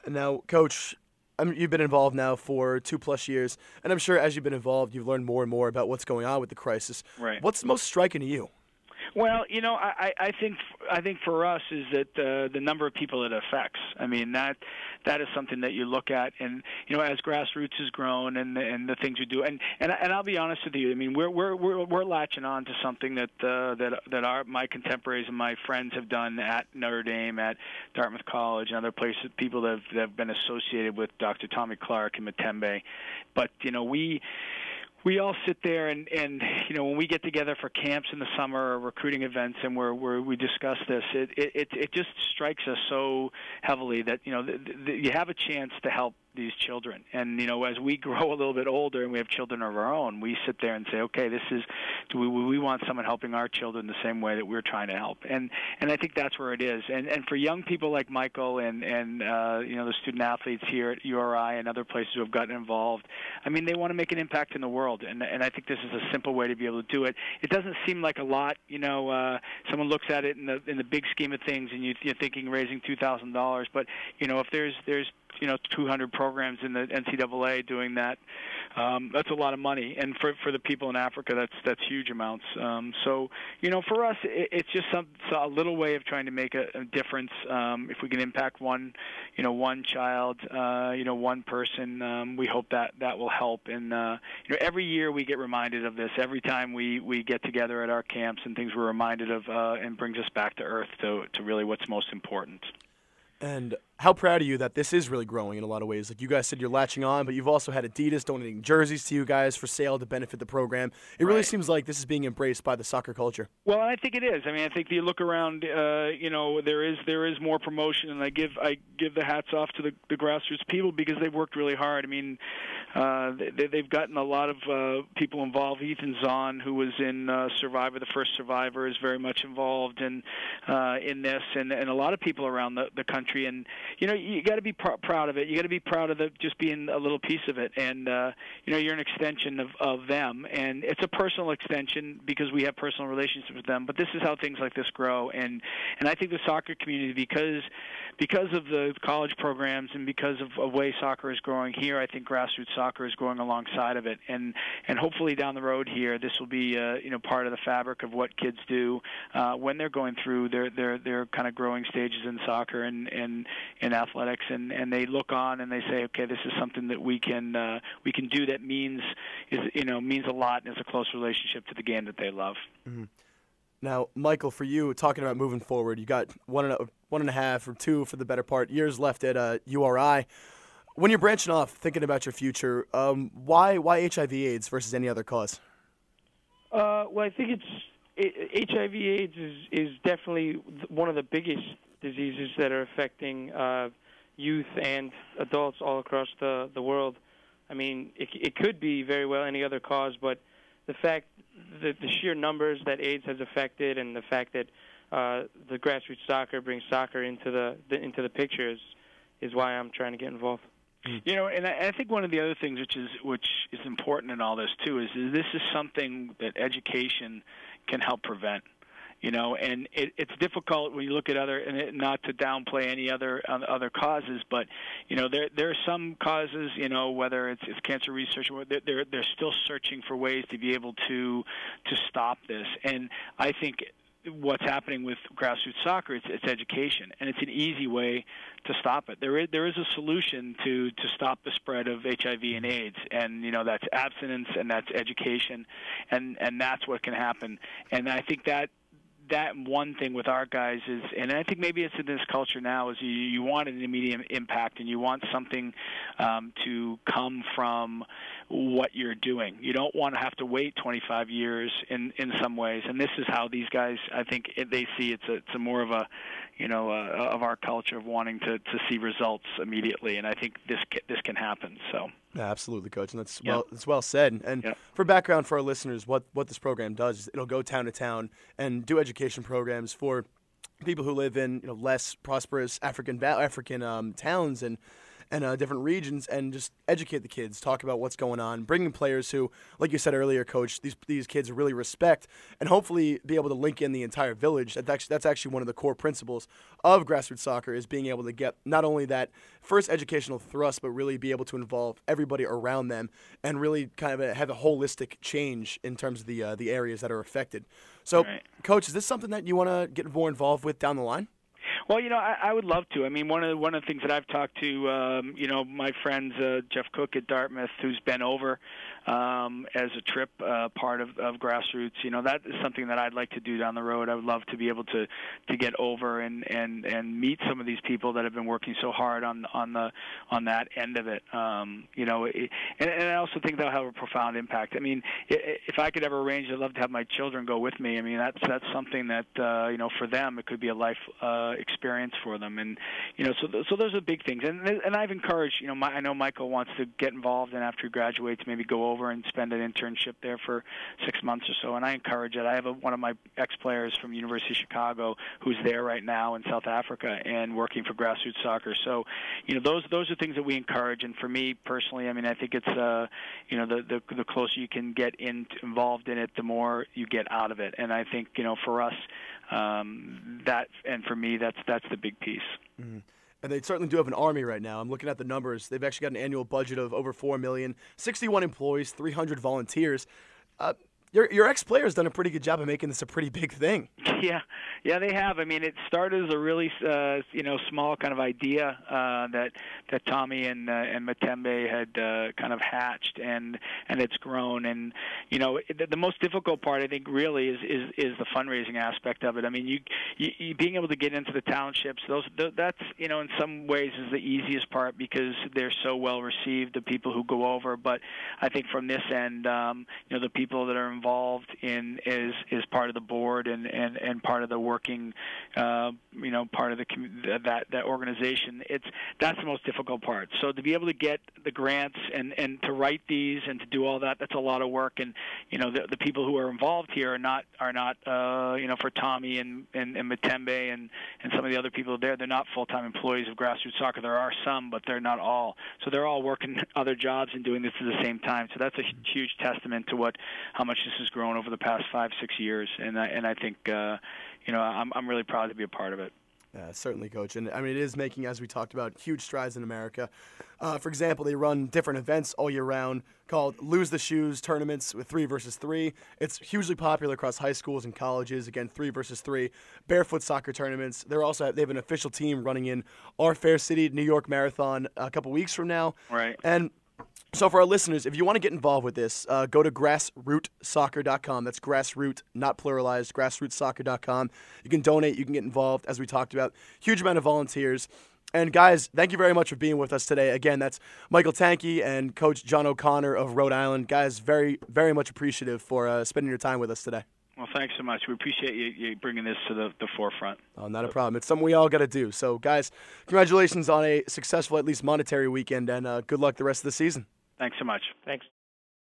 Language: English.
Now, Coach, you've been involved now for 2+ years, and I'm sure as you've been involved, you've learned more and more about what's going on with the crisis. Right. What's most striking to you? Well, I think for us is that the number of people it affects. I mean, that is something that you look at, and as Grassroots has grown and the things we do, and I'll be honest with you. I mean, we're latching on to something that my contemporaries and my friends have done at Notre Dame, at Dartmouth College, and other places. People that have been associated with Dr. Tommy Clark and Matembe, but we all sit there and when we get together for camps in the summer or recruiting events and where we discuss this, it just strikes us so heavily that you have a chance to help these children. And as we grow a little bit older and we have children of our own, we sit there and say, okay, do we want someone helping our children the same way that we're trying to help? And I think that's where it is. And for young people like Michael and the student athletes here at URI and other places who have gotten involved, I mean, they want to make an impact in the world. And I think this is a simple way to be able to do it. It doesn't seem like a lot. Someone looks at it in the big scheme of things, and you're thinking raising $2,000. But if there's 200 programs in the NCAA doing that, that's a lot of money, and for the people in Africa, that's huge amounts. So for us, it's just a little way of trying to make a difference. If we can impact one child, one person, we hope that will help. And every year we get reminded of this. Every time we get together at our camps and things, we're reminded of and brings us back to earth to really what's most important. And how proud are you that this is really growing in a lot of ways? Like you guys said, you're latching on, but you've also had Adidas donating jerseys to you guys for sale to benefit the program. It really seems like this is being embraced by the soccer culture. Well, I think it is. I mean, I think if you look around, there is more promotion, and I give the hats off to the grassroots people because they've worked really hard. I mean, they've gotten a lot of people involved. Ethan Zahn, who was in Survivor, the first Survivor, is very much involved in this, and a lot of people around the country. And you got to be proud of it. You got to be proud of just being a little piece of it. And you're an extension of them, and it's a personal extension because we have personal relationships with them. But this is how things like this grow. And I think the soccer community, because of the college programs and because of the way soccer is growing here, I think grassroots soccer is growing alongside of it. And hopefully down the road here, this will be part of the fabric of what kids do when they're going through their kind of growing stages in soccer and in athletics, and they look on and they say, okay, this is something that we can do that means a lot and is a close relationship to the game that they love. Mm-hmm. Now, Michael, for you, talking about moving forward, you got one and a half or two for the better part years left at URI. When you're branching off, thinking about your future, why HIV/AIDS versus any other cause? Well, I think HIV/AIDS is definitely one of the biggest diseases that are affecting youth and adults all across the world. I mean, it could be very well any other cause, but the fact that the sheer numbers that AIDS has affected and the fact that the grassroots soccer brings soccer into the picture is why I'm trying to get involved. And I think one of the other things which is important in all this too is this is something that education can help prevent. And it's difficult when you look at not to downplay any other causes, but there are some causes, whether it's cancer research, they're still searching for ways to be able to stop this. And I think what's happening with grassroots soccer, it's education, and it's an easy way to stop it. There is a solution to stop the spread of HIV and AIDS, and that's abstinence and that's education, and that's what can happen. And I think that one thing with our guys is, and I think maybe it's in this culture now, is you want an immediate impact and you want something to come from what you're doing. You don't want to have to wait 25 years in some ways, and this is how these guys, I think they see it's a more of a of our culture of wanting to see results immediately, and I think this can happen. So. Yeah, absolutely, Coach, and that's well said. And for background for our listeners, what this program does is it'll go town to town and do education programs for people who live in less prosperous African towns, and and different regions, and just educate the kids, talk about what's going on, bringing players who, like you said earlier, Coach, these kids really respect, and hopefully be able to link in the entire village. That's actually one of the core principles of grassroots soccer, is being able to get not only that first educational thrust, but really be able to involve everybody around them and really kind of have a holistic change in terms of the areas that are affected. So, Right. Coach, is this something that you want to get more involved with down the line? Well, I would love to. I mean, one of the things that I've talked to, my friends Jeff Cook at Dartmouth, who's been over as a trip part of Grassroots. That is something that I'd like to do down the road. I would love to be able to get over and meet some of these people that have been working so hard on that end of it. And I also think that'll have a profound impact. I mean, if I could ever arrange, I'd love to have my children go with me. I mean, that's something that for them it could be a life experience for them, and so those are big things. And I've encouraged, I know Michael wants to get involved, and after he graduates, maybe go over and spend an internship there for 6 months or so. And I encourage it. I have one of my ex-players from University of Chicago who's there right now in South Africa and working for Grassroots Soccer. So, those are things that we encourage. And for me personally, I mean, I think it's the closer you can get involved in it, the more you get out of it. And I think for us, that, and for me, that's the big piece. Mm-hmm. And they certainly do have an army right now. I'm looking at the numbers. They've actually got an annual budget of over $4 million, 61 employees, 300 volunteers. Your ex-player has done a pretty good job of making this a pretty big thing. Yeah, they have. I mean, it started as a really small kind of idea that Tommy and Matembe had kind of hatched, and it's grown. And the most difficult part, I think, really is the fundraising aspect of it. I mean, you being able to get into the townships, that's in some ways is the easiest part because they're so well received, the people who go over. But I think from this end, the people that are involved in is part of the board and part of the working, part of that organization. That's the most difficult part. So to be able to get the grants and to write these and to do all that, that's a lot of work. And the people who are involved here are not for Tommy and Matembe and some of the other people there, they're not full-time employees of Grassroots Soccer. There are some, but they're not all. So they're all working other jobs and doing this at the same time. So that's a huge testament to how much this has grown over the past 5-6 years. And I think I'm really proud to be a part of it. Certainly, Coach. And I mean, it is making, as we talked about, huge strides in America. For example, they run different events all year round called Lose the Shoes tournaments with 3 versus 3. It's hugely popular across high schools and colleges. Again, 3 versus 3. Barefoot soccer tournaments. They have an official team running in our Fair City, New York Marathon a couple weeks from now. Right. And so for our listeners, if you want to get involved with this, go to grassrootsoccer.com. That's grassroot, not pluralized, grassrootsoccer.com. You can donate. You can get involved, as we talked about. Huge amount of volunteers. And, guys, thank you very much for being with us today. Again, that's Michael Tanke and Coach John O'Connor of Rhode Island. Guys, very, very much appreciative for spending your time with us today. Well, thanks so much. We appreciate you bringing this to the forefront. Oh, not a problem. It's something we all got to do. So, guys, congratulations on a successful, at least monetary weekend, and good luck the rest of the season. Thanks so much. Thanks.